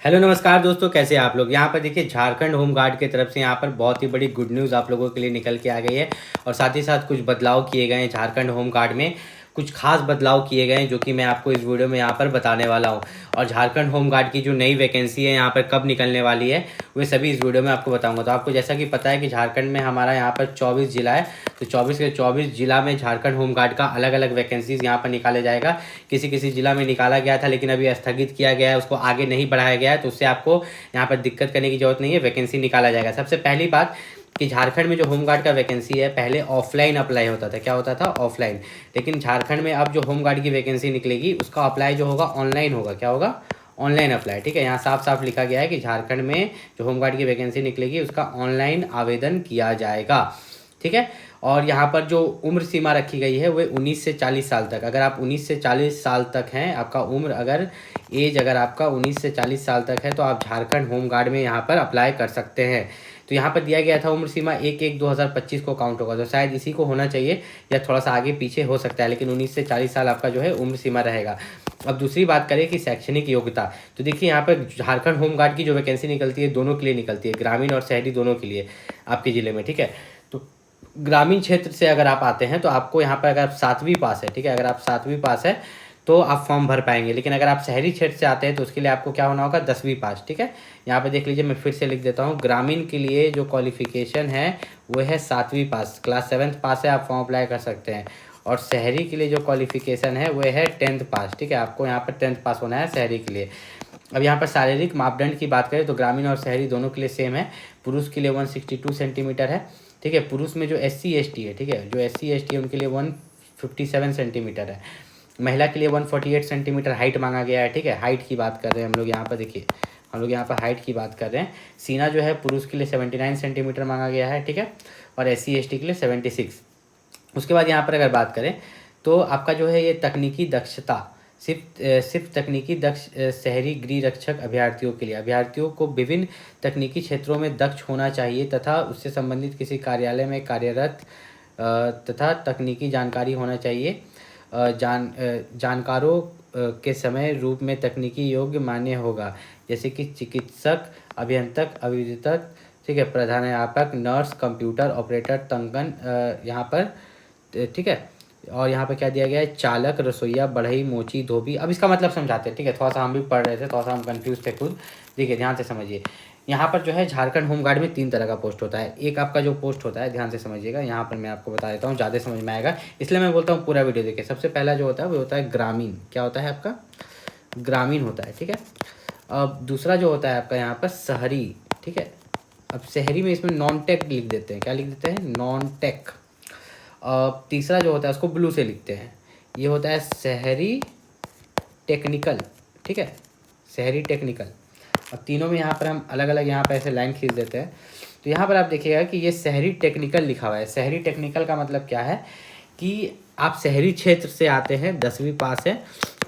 Hello नमस्कार दोस्तों, कैसे हैं आप लोग। यहाँ पर देखिए झारखंड होम गार्ड की तरफ से यहाँ पर बहुत ही बड़ी गुड न्यूज़ आप लोगों के लिए निकल के आ गई है। और साथ ही साथ कुछ बदलाव किए गए हैं झारखंड होम गार्ड में। कुछ खास बदलाव किए गए हैं जो कि मैं आपको इस वीडियो में यहाँ पर बताने वाला हूँ। और झारखंड होम गार्ड की जो नई वैकेंसी है यहाँ पर कब निकलने वाली है वे सभी इस वीडियो में आपको बताऊँगा। तो आपको जैसा कि पता है कि झारखंड में हमारा यहाँ पर 24 जिला है, तो 24 के 24 जिला में झारखंड होम गार्ड का अलग अलग वैकेंसीज यहाँ पर निकाले जाएगा। किसी किसी जिला में निकाला गया था लेकिन अभी स्थगित किया गया है, उसको आगे नहीं बढ़ाया गया है, तो उससे आपको यहाँ पर दिक्कत करने की जरूरत नहीं है, वैकेंसी निकाला जाएगा। सबसे पहली बात कि झारखंड में जो होमगार्ड का वैकेंसी है पहले ऑफलाइन अप्लाई होता था। क्या होता था? ऑफलाइन। लेकिन झारखंड में अब जो होमगार्ड की वैकेंसी निकलेगी उसका अप्लाई जो होगा ऑनलाइन होगा। क्या होगा? Online apply. ठीक है, यहाँ साफ साफ लिखा गया है कि झारखंड में जो होमगार्ड की वैकेंसी निकलेगी उसका ऑनलाइन आवेदन किया जाएगा। ठीक है, और यहाँ पर जो उम्र सीमा रखी गई है वह 19 से 40 साल तक। अगर आप 19 से 40 साल तक हैं, आपका उम्र अगर आपका 19 से 40 साल तक है तो आप झारखंड होम गार्ड में यहाँ पर अप्लाई कर सकते हैं। तो यहाँ पर दिया गया था उम्र सीमा 1/1/2025 को काउंट होगा, तो शायद इसी को होना चाहिए या थोड़ा सा आगे पीछे हो सकता है, लेकिन 19 से 40 साल आपका जो है उम्र सीमा रहेगा। अब दूसरी बात करें कि शैक्षणिक योग्यता, तो देखिए यहाँ पर झारखंड होम गार्ड की जो वैकेंसी निकलती है दोनों के लिए निकलती है, ग्रामीण और शहरी दोनों के लिए आपके ज़िले में। ठीक है, तो ग्रामीण क्षेत्र से अगर आप आते हैं तो आपको यहाँ पर अगर आप 7वीं पास है, ठीक है, अगर आप 7वीं पास है तो आप फॉर्म भर पाएंगे। लेकिन अगर आप शहरी क्षेत्र से आते हैं तो उसके लिए आपको क्या होना होगा? 10वीं पास। ठीक है, यहाँ पे देख लीजिए, मैं फिर से लिख देता हूँ। ग्रामीण के लिए जो क्वालिफिकेशन है वो है 7वीं पास, क्लास 7th पास है, आप फॉर्म अप्लाई कर सकते हैं। और शहरी के लिए जो क्वालिफिकेशन है वो है 10th पास। ठीक है, आपको यहाँ पर 10th पास होना है शहरी के लिए। अब यहाँ पर शारीरिक मापदंड की बात करें तो ग्रामीण और शहरी दोनों के लिए सेम है। पुरुष के लिए 162 सेंटीमीटर है। ठीक है, पुरुष में जो SC ST है, ठीक है, जो SC ST है उनके लिए 157 सेंटीमीटर है। महिला के लिए 148 सेंटीमीटर हाइट मांगा गया है। ठीक है, हाइट की बात कर रहे हैं हम लोग यहाँ पर। देखिए हम लोग यहाँ पर हाइट की बात कर रहे हैं। सीना जो है पुरुष के लिए 79 सेंटीमीटर मांगा गया है। ठीक है, और SC ST के लिए 76। उसके बाद यहाँ पर अगर बात करें तो आपका जो है ये तकनीकी दक्षता सिर्फ तकनीकी दक्ष शहरी गृह रक्षक अभ्यर्थियों को विभिन्न तकनीकी क्षेत्रों में दक्ष होना चाहिए तथा उससे संबंधित किसी कार्यालय में कार्यरत तथा तकनीकी जानकारी होना चाहिए। जानकारों के समय रूप में तकनीकी योग्य मान्य होगा, जैसे कि चिकित्सक, अभियंतक, अभियंतक, ठीक है, प्रधानाध्यापक, नर्स, कंप्यूटर ऑपरेटर, तंगन यहाँ पर। ठीक है, और यहाँ पे क्या दिया गया है? चालक, रसोईया, बढ़ई, मोची, धोबी। अब इसका मतलब समझाते हैं। ठीक है, थोड़ा सा हम भी पढ़ रहे थे, थोड़ा सा हम कंफ्यूज थे खुद। देखिए ध्यान से समझिए, यहाँ पर जो है झारखंड होम गार्ड में 3 तरह का पोस्ट होता है। एक आपका जो पोस्ट होता है, ध्यान से समझिएगा, यहाँ पर मैं आपको बता देता हूँ, ज़्यादा समझ में आएगा इसलिए मैं बोलता हूँ पूरा वीडियो देखिए। सबसे पहला जो होता है वो होता है ग्रामीण। क्या होता है आपका? ग्रामीण होता है। ठीक है, अब दूसरा जो होता है आपका यहाँ पर शहरी। ठीक है, अब शहरी में इसमें नॉन टेक लिख देते हैं। क्या लिख देते हैं? Non tech. तीसरा जो होता है उसको ब्लू से लिखते हैं, ये होता है शहरी टेक्निकल। ठीक है, शहरी टेक्निकल। और तीनों में यहाँ पर हम अलग अलग यहाँ पर ऐसे लाइन खींच देते हैं। तो यहाँ पर आप देखिएगा कि ये शहरी टेक्निकल लिखा हुआ है। शहरी टेक्निकल का मतलब क्या है कि आप शहरी क्षेत्र से आते हैं, 10वीं पास है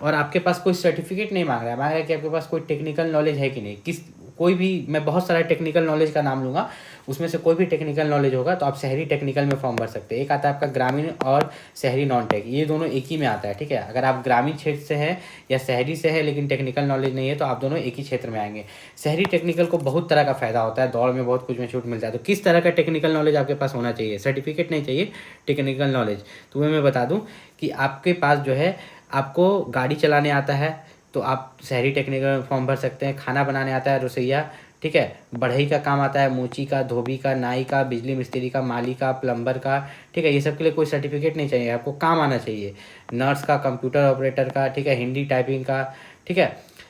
और आपके पास कोई सर्टिफिकेट नहीं मांग रहा है कि आपके पास कोई टेक्निकल नॉलेज है कि नहीं। कोई भी, मैं बहुत सारा टेक्निकल नॉलेज का नाम लूँगा, उसमें से कोई भी टेक्निकल नॉलेज होगा तो आप शहरी टेक्निकल में फॉर्म भर सकते हैं। एक आता है आपका ग्रामीण और शहरी नॉन टेक, ये दोनों एक ही में आता है। ठीक है, अगर आप ग्रामीण क्षेत्र से हैं या शहरी से है लेकिन टेक्निकल नॉलेज नहीं है तो आप दोनों एक ही क्षेत्र में आएंगे। शहरी टेक्निकल को बहुत तरह का फ़ायदा होता है, दौड़ में बहुत कुछ में छूट मिलता है। तो किस तरह का टेक्निकल नॉलेज आपके पास होना चाहिए? सर्टिफिकेट नहीं चाहिए, टेक्निकल नॉलेज। तो मैं बता दूँ कि आपके पास जो है, आपको गाड़ी चलाने आता है तो आप शहरी टेक्निकल में फॉर्म भर सकते हैं। खाना बनाने आता है, रसोईया। ठीक है, बढ़ई का काम आता है, मोची का, धोबी का, नाई का, बिजली मिस्त्री का, माली का, प्लम्बर का। ठीक है, ये सब के लिए कोई सर्टिफिकेट नहीं चाहिए, आपको काम आना चाहिए। नर्स का, कंप्यूटर ऑपरेटर का, ठीक है, हिंदी टाइपिंग का। ठीक है,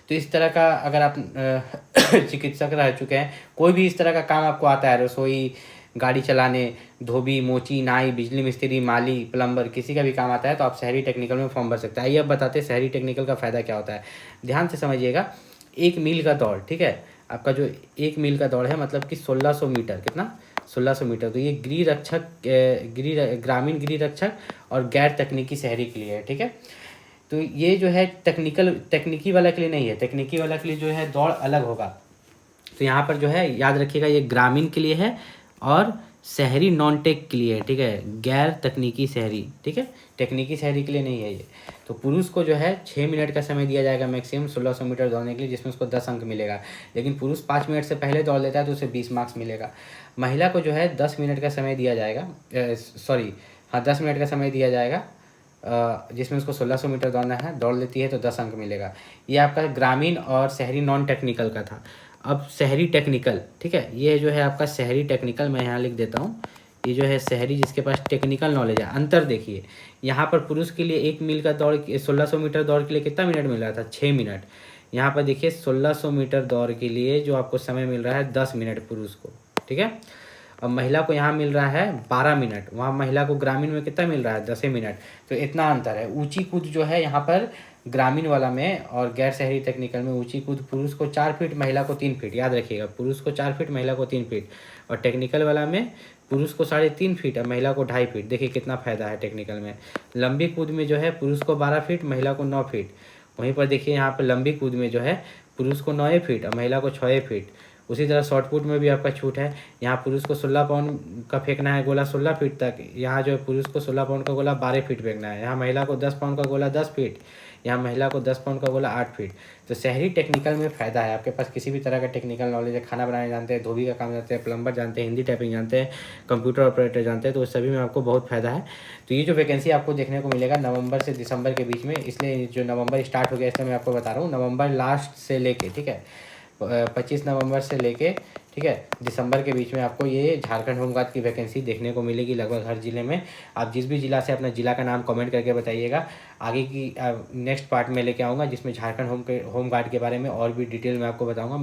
तो इस तरह का अगर आप चिकित्सक रह चुके हैं, कोई भी इस तरह का काम आपको आता है, रसोई, गाड़ी चलाने, धोबी, मोची, नाई, बिजली मिस्त्री, माली, प्लम्बर, किसी का भी काम आता है तो आप शहरी टेक्निकल में फॉर्म भर सकते हैं। आइए अब बताते हैं शहरी टेक्निकल का फ़ायदा क्या होता है। ध्यान से समझिएगा, 1 मील का दौड़। ठीक है, आपका जो 1 मील का दौड़ है मतलब कि 1600 मीटर। कितना? 1600 मीटर। तो ये गृह रक्षक, ग्रामीण गृह रक्षक और गैर तकनीकी शहरी के लिए है। ठीक है, तो ये जो है तकनीकी वाला के लिए नहीं है, तकनीकी वाला के लिए जो है दौड़ अलग होगा। तो यहाँ पर जो है याद रखिएगा, ये ग्रामीण के लिए है और शहरी नॉन टेक के लिए, ठीक है, गैर तकनीकी शहरी, ठीक है, टेक्निकी शहरी के लिए नहीं है ये। तो पुरुष को जो है 6 मिनट का समय दिया जाएगा मैक्सिमम 1600 मीटर दौड़ने के लिए, जिसमें उसको 10 अंक मिलेगा। लेकिन पुरुष 5 मिनट से पहले दौड़ लेता है तो उसे 20 मार्क्स मिलेगा। महिला को जो है 10 मिनट का समय दिया जाएगा, सॉरी हाँ 10 मिनट का समय दिया जाएगा, जिसमें उसको 1600 मीटर दौड़ना है, दौड़ लेती है तो 10 अंक मिलेगा। ये आपका ग्रामीण और शहरी नॉन टेक्निकल का था। अब शहरी टेक्निकल, ठीक है, ये जो है आपका शहरी टेक्निकल, मैं यहाँ लिख देता हूँ। ये जो है शहरी जिसके पास टेक्निकल नॉलेज है। अंतर देखिए, यहाँ पर पुरुष के लिए 1 मील का दौड़ 1600 मीटर दौड़ के लिए कितना मिनट मिल रहा था, 6 मिनट। यहाँ पर देखिए 1600 मीटर दौड़ के लिए जो आपको समय मिल रहा है 10 मिनट पुरुष को, ठीक है। अब महिला को यहाँ मिल रहा है 12 मिनट, वहाँ महिला को ग्रामीण में कितना मिल रहा है 10 मिनट। तो इतना अंतर है। ऊंची कूद जो है यहाँ पर ग्रामीण वाला में और गैर शहरी टेक्निकल में ऊंची कूद पुरुष को 4 फीट, महिला को 3 फीट, याद रखिएगा, पुरुष को 4 फीट, महिला को 3 फीट। और टेक्निकल वाला में पुरुष को 3.5 फीट और महिला को 2.5 फीट। देखिए कितना फ़ायदा है टेक्निकल में। लंबी कूद में जो है पुरुष को 12 फीट, महिला को 9 फीट। वहीं पर देखिए यहाँ पर लंबी कूद में जो है पुरुष को 9 फीट और महिला को 6 फीट। उसी तरह शॉर्ट पुट में भी आपका छूट है। यहाँ पुरुष को 16 पाउंड का फेंकना है गोला 16 फीट तक, यहाँ जो है पुरुष को 16 पाउंड का गोला 12 फीट फेंकना है। यहाँ महिला को 10 पाउंड का गोला 10 फीट, यहाँ महिला को 10 पाउंड का गोला 8 फीट। तो शहरी टेक्निकल में फ़ायदा है, आपके पास किसी भी तरह का टेक्निकल नॉलेज है, खाना बनाने जानते हैं, धोबी का काम जानते हैं, प्लम्बर जानते हैं, हिंदी टाइपिंग जानते हैं, कंप्यूटर ऑपरेटर जानते हैं, तो उस सभी में आपको बहुत फ़ायदा है। तो ये जो वैकेंसी आपको देखने को मिलेगा नवंबर से दिसंबर के बीच में, इसलिए जो नवंबर स्टार्ट हो गया इसलिए मैं आपको बता रहा हूँ, नवंबर लास्ट से लेके, ठीक है, 25 नवंबर से लेके, ठीक है, दिसंबर के बीच में आपको ये झारखंड होमगार्ड की वैकेंसी देखने को मिलेगी लगभग हर ज़िले में। आप जिस भी ज़िला से अपना ज़िला का नाम कमेंट करके बताइएगा। आगे की नेक्स्ट पार्ट में लेके आऊँगा जिसमें झारखंड होमगार्ड के बारे में और भी डिटेल में आपको बताऊँगा।